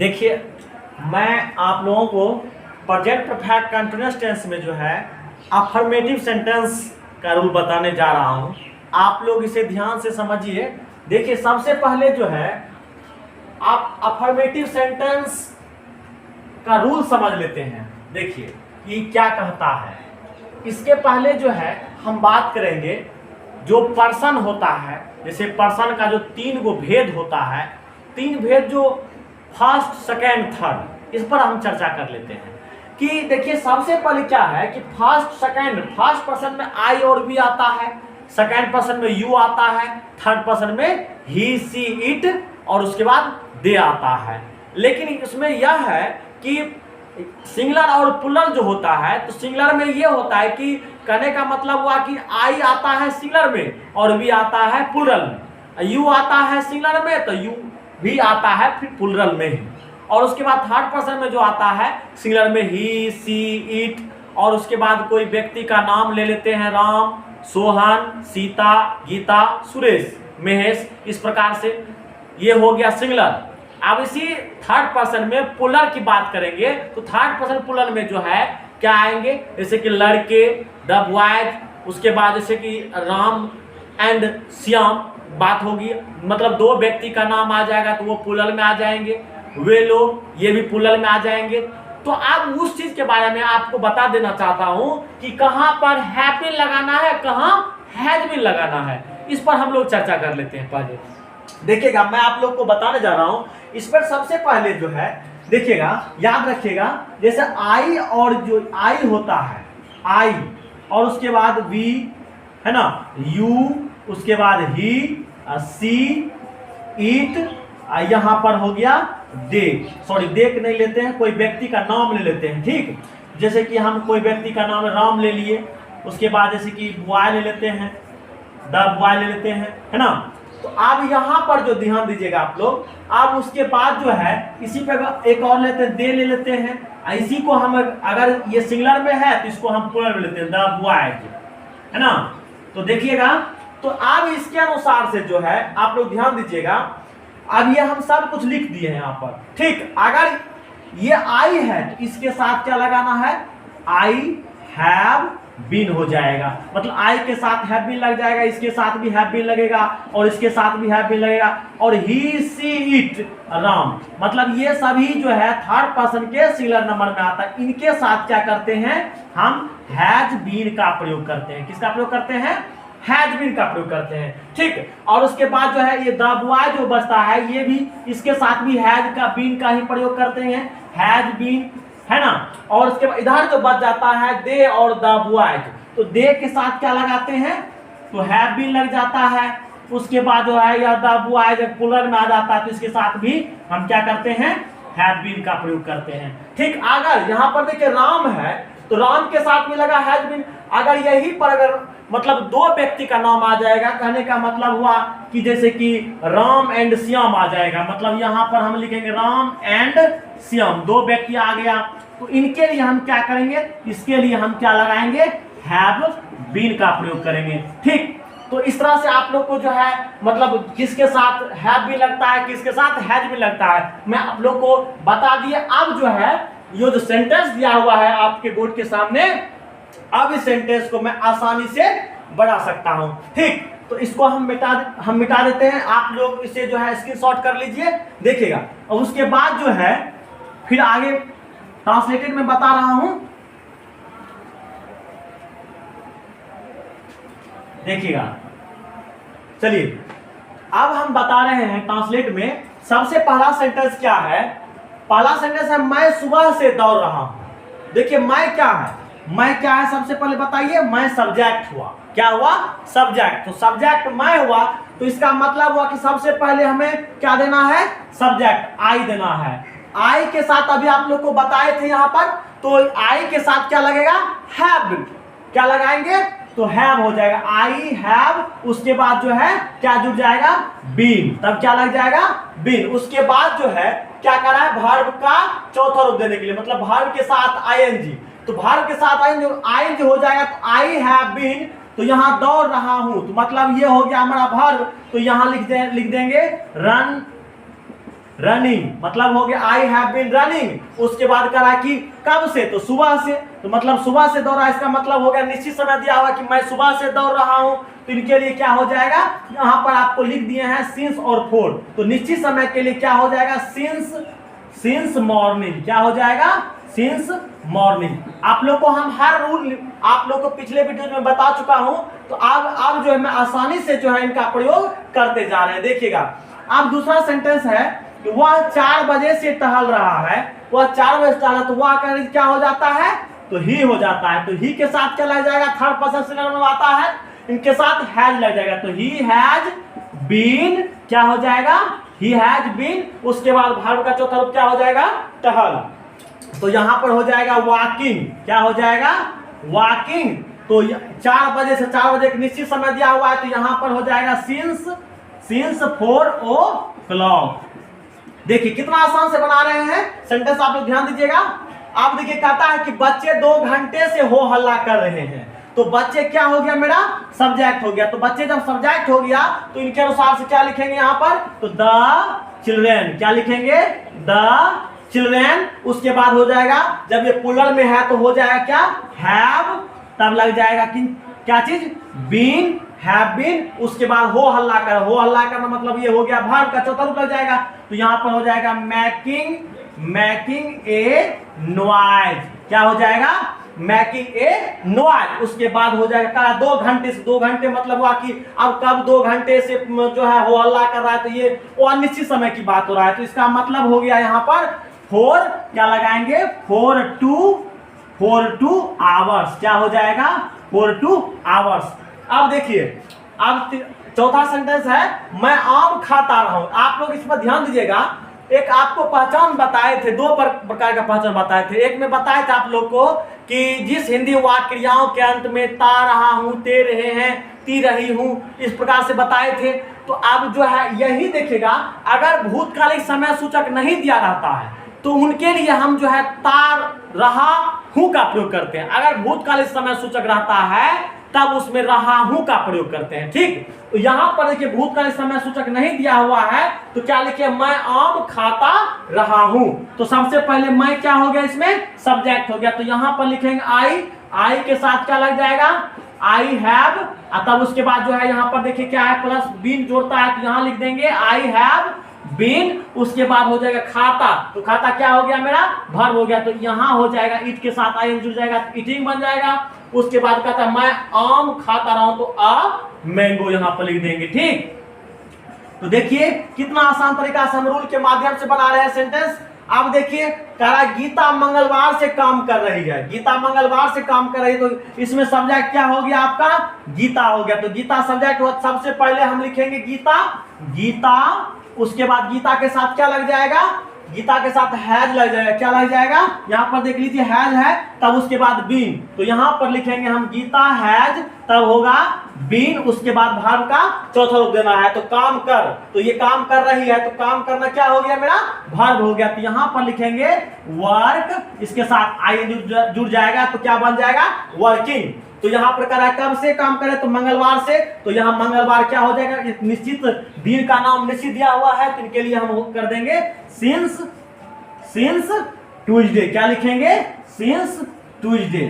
देखिए, मैं आप लोगों को प्रेजेंट परफेक्ट कंटीन्यूअस टेंस में जो है अफर्मेटिव सेंटेंस का रूल बताने जा रहा हूं। आप लोग इसे ध्यान से समझिए। देखिए, सबसे पहले जो है आप अफर्मेटिव सेंटेंस का रूल समझ लेते हैं। देखिए ये क्या कहता है। इसके पहले जो है हम बात करेंगे जो पर्सन होता है, जैसे पर्सन का जो 3 गो भेद होता है, 3 भेद जो फर्स्ट सेकेंड थर्ड, इस पर हम चर्चा कर लेते हैं। कि देखिए सबसे पहले क्या है कि फर्स्ट सेकेंड, फर्स्ट पर्सन में आई और वी आता है, सेकेंड पर्सन में यू आता है, थर्ड पर्सन में ही सी इट और उसके बाद दे आता है। लेकिन इसमें यह है कि सिंगुलर और प्लुरल जो होता है, तो सिंगुलर में ये होता है कि कहने का मतलब हुआ कि आई आता है सिंगुलर में और वी आता है प्लुरल में, यू आता है सिंगुलर में तो यू भी आता है फिर प्लुरल में ही, और उसके बाद थर्ड पर्सन में जो आता है सिंगुलर में ही सी इट, और उसके बाद कोई व्यक्ति का नाम ले लेते हैं, राम, सोहन, सीता, गीता, सुरेश, महेश, इस प्रकार से ये हो गया सिंगुलर। अब इसी थर्ड पर्सन में प्लुरल की बात करेंगे तो थर्ड पर्सन प्लुरल में जो है क्या आएंगे, जैसे कि लड़के, द बॉयज, उसके बाद जैसे कि राम एंड श्याम बात होगी, मतलब 2 व्यक्ति का नाम आ जाएगा तो वो प्लुरल में आ जाएंगे, वे लोग, ये भी प्लुरल में आ जाएंगे। तो अब उस चीज के बारे में आपको बता देना चाहता हूं कि कहां पर हैव बीन लगाना है, कहां हैज बीन लगाना है, इस पर हम लोग चर्चा कर लेते हैं। पहले देखिएगा, मैं आप लोग को बताने जा रहा हूं। इस पर सबसे पहले जो है देखिएगा, याद रखिएगा, जैसे आई और जो आई होता है, आई और उसके बाद वी है ना, यू, उसके बाद ही, सी, इट, यहां पर हो गया दे, सॉरी देख नहीं लेते हैं, कोई व्यक्ति का नाम ले लेते हैं। ठीक, जैसे कि हम कोई व्यक्ति का नाम राम ले लिए, उसके बाद जैसे कि बॉय ले लेते हैं, द बॉय ले लेते हैं, है ना। तो आप यहाँ पर जो ध्यान दीजिएगा आप लोग, आप उसके बाद जो है इसी पे एक और लेते हैं, दे ले लेते हैं, इसी को हम अगर ये सिंगुलर में है तो इसको हम प्लुरल में लेते हैं, द बॉयज, है ना। तो देखिएगा, तो अब इसके अनुसार से जो है आप लोग ध्यान दीजिएगा, अब ये हम सब कुछ लिख दिए हैं यहाँ पर। ठीक, अगर ये आई है तो इसके साथ क्या लगाना है, आई हैव बीन हो जाएगा, मतलब आई के साथ हैव बीन लग जाएगा, इसके साथ भी हैव बीन लगेगा और इसके साथ भी हैव बीन लगेगा, और ही सी इट राम, मतलब ये सभी जो है थर्ड पर्सन के सिंगुलर नंबर में आता है। इनके साथ क्या करते हैं, हम हैज बीन का प्रयोग करते हैं। किसका प्रयोग करते हैं, हैज बीन का प्रयोग करते हैं। ठीक, और उसके बाद जो है ये द बॉय जो बचता है, ये भी इसके साथ भी हैज का बीन का ही प्रयोग करते हैं, हैज बीन, है ना। और उसके बाद इधर जो बच जाता है दे और द बॉयज, तो दे के साथ क्या लगाते हैं, तो हैव बीन लग जाता है। उसके बाद जो है या द बॉयज प्लुरल में आ जाता है तो इसके साथ भी हम क्या करते हैं, हैव बीन का प्रयोग करते हैं। ठीक, अगर यहाँ पर देखिए राम है तो राम के साथ में लगा हैज बीन। अगर यही पर अगर मतलब 2 व्यक्ति का नाम आ जाएगा, कहने का मतलब हुआ कि जैसे कि राम एंड श्याम आ जाएगा, मतलब यहाँ पर हम लिखेंगे राम एंड श्याम, 2 व्यक्ति आ गया, तो इनके लिए हम क्या करेंगे, इसके लिए हम क्या लगाएंगे, हैव बीन का प्रयोग करेंगे। ठीक, तो इस तरह से आप लोग को जो है मतलब किसके साथ हैव भी लगता है, किसके साथ हैज भी लगता है, मैं आप लोग को बता दिए। अब जो है ये जो सेंटेंस दिया हुआ है आपके बोर्ड के सामने, अब इस सेंटेंस को मैं आसानी से बढ़ा सकता हूं। ठीक, तो इसको हम मिटा देते हैं। आप लोग इसे जो है स्क्रीनशॉट कर लीजिए, देखिएगा। और उसके बाद जो है फिर आगे ट्रांसलेटेड में बता रहा हूं, देखिएगा। चलिए अब हम बता रहे हैं ट्रांसलेट में। सबसे पहला सेंटेंस क्या है, पहला सेंटेंस है मैं सुबह से दौड़ रहा हूं। देखिए मैं क्या है, मैं क्या है सबसे पहले बताइए, मैं सब्जेक्ट हुआ, क्या हुआ, सब्जेक्ट। तो सब्जेक्ट मैं हुआ तो इसका मतलब हुआ कि सबसे पहले हमें क्या देना है, सब्जेक्ट आई देना है। आई के साथ अभी आप लोग को बताए थे यहाँ पर, तो आई के साथ क्या लगेगा, हैव, क्या लगाएंगे, तो हैव हो जाएगा, आई हैव। उसके बाद जो है क्या जुड़ जाएगा, बीन, तब क्या लग जाएगा, बीन। उसके बाद जो है क्या करा है, वर्ब का चौथा रूप देने के लिए, मतलब वर्ब के साथ आईएनजी, तो वर्ब के साथ आईएनजी हो जाएगा, तो आई हैव बीन, तो यहाँ दौड़ रहा हूं, तो मतलब ये हो गया हमारा वर्ब। तो यहाँ लिख देंगे रनिंग, मतलब हो गया आई हैव बीन रनिंग। उसके बाद करा कि कब से, तो सुबह से, तो मतलब सुबह से दौड़ा, इसका मतलब हो गया निश्चित समय दिया हुआ कि मैं सुबह से दौड़ रहा हूं, तो इनके लिए क्या हो जाएगा, यहां पर आपको लिख दिए हैं सिंस और फॉर, तो निश्चित समय के लिए क्या हो जाएगा, सिंस मॉर्निंग, क्या हो जाएगा, सिंस मॉर्निंग। आप लोग को हम हर रूल आप लोग को पिछले वीडियो में बता चुका हूं, तो अब जो है मैं आसानी से जो है इनका प्रयोग करते जा रहे हैं। देखिएगा, अब दूसरा सेंटेंस है कि वह 4 बजे से टहल रहा है, वह 4 बजे से टहला, तो वह क्या हो जाता है, तो ही हो जाता है, तो ही के साथ क्या लग जाएगा, थर्ड पर्सन सिंगुलर में आता है, इनके साथ हैज लग जाएगा, तो ही हैज बीन क्या हो जाएगा, ही हैज बीन। उसके बाद वर्ब का चौथा रूप क्या हो जाएगा, टहल, तो यहां पर हो जाएगा वॉकिंग, क्या हो जाएगा, वॉकिंग। तो 4 बजे से 4 बजे का निश्चित समय दिया हुआ है, तो यहां पर हो जाएगा सिंस 4 o'clock। देखिए कितना आसान से बना रहे हैं सेंटेंस, आप लोग ध्यान दीजिएगा। आप देखिए कहता है कि बच्चे 2 घंटे से हो हल्ला कर रहे हैं, तो बच्चे क्या हो गया मेरा, सब्जेक्ट हो गया, तो बच्चे जब सब्जेक्ट हो गया तो इनके अनुसार से क्या लिखेंगे यहाँ पर, तो द चिल्ड्रेन, क्या लिखेंगे, द चिल्ड्रेन। उसके बाद हो जाएगा, जब ये प्लूरल में है तो हो जाएगा क्या, हैव, तब लग जाएगा कि क्या चीज, बीन, हैव बीन। उसके बाद हो हल्ला कर, हो हल्ला करना मतलब ये हो गया वर्ब का चौथा रूप लग जाएगा, तो यहां पर हो जाएगा मैकिंग ए नॉइज, क्या हो जाएगा, मैकिंग ए नॉइज। उसके बाद हो जाएगा 2 घंटे से, 2 घंटे मतलब हुआ कि अब कब 2 घंटे से जो है हो हल्ला कर रहा है, तो ये अनिश्चित समय की बात हो रहा है, तो इसका मतलब हो गया यहाँ पर फॉर, क्या लगाएंगे, फॉर टू आवर्स, क्या हो जाएगा, फॉर 2 आवर्स। अब देखिए, अब चौथा सेंटेंस है मैं आम खाता रहा हूं। आप लोग इस पर ध्यान दीजिएगा, एक आपको पहचान बताए थे, 2 प्रकार का पहचान बताए थे। एक में बताया था आप लोग को कि जिस हिंदी वाक्य क्रियाओं के अंत में ता रहा हूं, ते रहे हैं, ती रही हूं, इस प्रकार से बताए थे। तो अब जो है यही देखिएगा, अगर भूतकालिक समय सूचक नहीं दिया रहता है तो उनके लिए हम जो है ता रहा हूं का प्रयोग करते हैं। अगर भूतकालिक समय सूचक रहता है तब उसमें रहा हूं का प्रयोग करते हैं, ठीक। तो यहां पर देखिए भूतकालिक समय सूचक नहीं दिया हुआ है, तो क्या लिखे, मैं आम खाता रहा हूं, तो सबसे पहले मैं क्या हो गया, इसमें सब्जेक्ट हो गया, तो यहां पर लिखेंगे आई के साथ क्या लग जाएगा, आई हैव, तब उसके बाद जो है यहां पर देखिए क्या है, प्लस बीन जोड़ता है, तो यहां लिख देंगे आई हैव बीन। उसके बाद हो जाएगा खाता, तो खाता क्या हो गया मेरा, वर्ब हो गया, तो यहां हो जाएगा इट के साथ आई जुड़ जाएगा, तो ईटिंग बन जाएगा। उसके बाद कहता है मैं आम खाता रहा हूं, तो आ मैंगो यहां पर लिख देंगे, ठीक। तो देखिए कितना आसान तरीका से हम रूल के माध्यम से बना रहे हैं सेंटेंस। अब देखिए कह रहा है गीता मंगलवार से काम कर रही है, गीता मंगलवार से काम कर रही है, तो इसमें सब्जेक्ट क्या हो गया आपका, गीता हो गया, तो गीता सब्जेक्ट हुआ। सबसे पहले हम लिखेंगे गीता, उसके बाद गीता के साथ क्या लग जाएगा, गीता के साथ हैज लग जाएगा, क्या लग जाएगा, यहाँ पर देख लीजिए हैज है, तब उसके बाद बीन, तो यहाँ पर लिखेंगे हम गीता हैज, तब होगा बीन। उसके बाद वर्ब का चौथा रूप देना है, तो काम कर, तो ये काम कर रही है, तो काम करना क्या हो गया मेरा, वर्ब हो गया, तो यहाँ पर लिखेंगे वर्क, इसके साथ आई जुड़ जाएगा, तो क्या बन जाएगा, वर्किंग। तो यहाँ पर करा कब से काम करे, तो मंगलवार से, तो यहाँ मंगलवार क्या हो जाएगा, निश्चित दिन का नाम निश्चित दिया हुआ है, तो इनके लिए हम कर देंगे सिंस ट्यूसडे, क्या लिखेंगे, सिंस ट्यूसडे,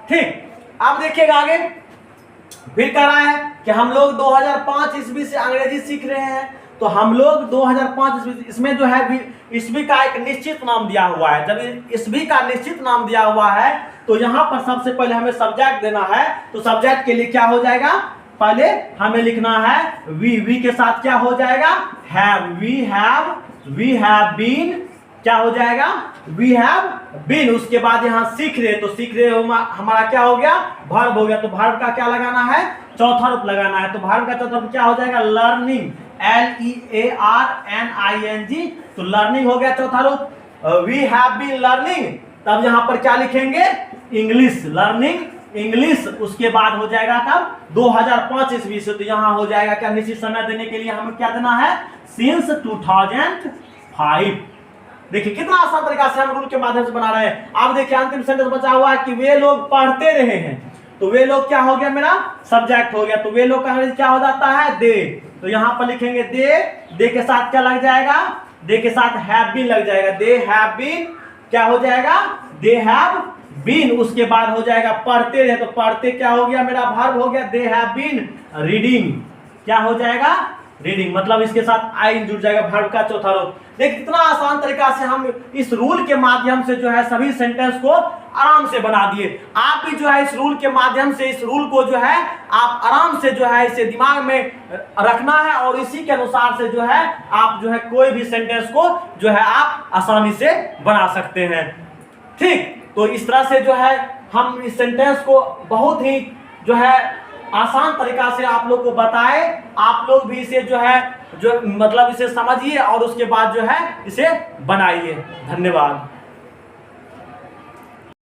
ठीक। अब देखिएगा आगे फिर कह रहा है कि हम लोग 2005 ईस्वी से अंग्रेजी सीख रहे हैं, तो हम लोग 2005 ईस्वी, इसमें जो है ईस्वी का एक निश्चित नाम दिया हुआ है। जब ईस्वी का निश्चित नाम दिया हुआ है तो यहाँ पर सबसे पहले हमें सब्जेक्ट देना है, तो सब्जेक्ट के लिए क्या हो जाएगा, पहले हमें लिखना है वी के साथ क्या हो जाएगा, हैव, वी हैव बीन, क्या हो जाएगा, वी हैव बीन। उसके बाद यहाँ सीख रहे, तो सीख रहे हमारा क्या हो गया, वर्ब हो गया, तो वर्ब का क्या लगाना है, चौथा रूप लगाना है, तो वर्ब का चौथा रूप क्या हो जाएगा, लर्निंग, LEARNING, तो लर्निंग हो गया चौथा रूप। वी हैव बीन लर्निंग, तब यहाँ पर क्या लिखेंगे, इंग्लिश, लर्निंग इंग्लिश। उसके बाद हो जाएगा तब 2005 ईस्वी से, तो यहाँ हो जाएगा क्या, निश्चित समय देने के लिए हमें क्या देना है, सिंस 2005। देखिए कितना आसान तरीका से हम रूल के माध्यम से बना रहे हैं। अब देखिए अंतिम सेंटेंस बचा हुआ है कि वे लोग पढ़ते रहे हैं, तो वे लोग क्या हो गया मेरा, सब्जेक्ट हो गया, तो वे लोग का अंग्रेजी क्या हो जाता है, दे, तो यहाँ पर लिखेंगे दे के साथ क्या लग जाएगा, दे के साथ हैव बीन लग जाएगा, दे हैव बीन क्या हो जाएगा, दे हैव बीन। उसके बाद हो जाएगा पढ़ते रहे, तो पढ़ते क्या हो गया मेरा वर्ब हो गया, दे हैव बीन रीडिंग, क्या हो जाएगा, रीडिंग। मतलब इसके साथ आई जुड़ जाएगा वर्ब का चौथा रूप। देखिए कितना आसान तरीका से हम इस रूल के माध्यम से जो है सभी सेंटेंस को आराम से बना दिए। आप भी जो है इस रूल के माध्यम से इस रूल को जो है आप आराम से जो है इसे दिमाग में रखना है और इसी के अनुसार से जो है आप जो है कोई भी सेंटेंस को जो है आप आसानी से बना सकते हैं। ठीक, तो इस तरह से जो है हम इस सेंटेंस को बहुत ही जो है आसान तरीका से आप लोग को बताए। आप लोग भी इसे जो है जो मतलब इसे समझिए और उसके बाद जो है इसे बनाइए। धन्यवाद।